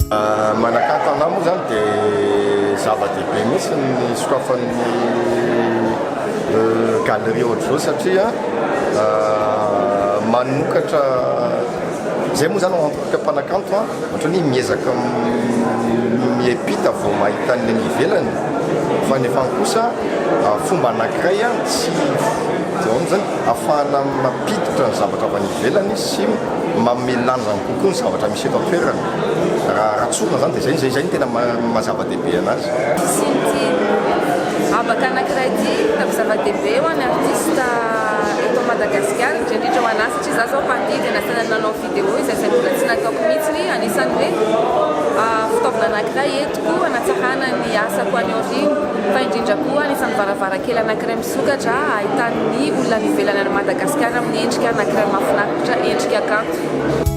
Manakanta anao moa zany dia zava-dehibe mihitsy ny sokafan'ny galerie ohatr'izao satria manokatra zay moa zany antoka mpanakanto ohatra ny miezaka miepita vao mahita ny ivelany fa nefa kosa fomba anankiray tsy zany ahafahana mampiditra ny zavatra avy any ivelany sy mamelanjany kokoa ny zavatra misy eto an-toerana raha ratsorina zany dia zay ny tena mazava-dehibe anazy. Abaka anankiray ty zava-dehibe ho an'ny artista eto Madagasikara indrindra ho anazy satria za zao mpandidy nasana nanao vidéo izay mbola tsy nataoko mihitsy anisany hoe fitaovana anankiray entiko hanatsarana ny asako any aoriana fa indrindra koa anisany varavarankely anankiray misokatra ahitany olona nivelany any Madagasikara amin'ny endrika anankiray mahafinaritra endrika kanto.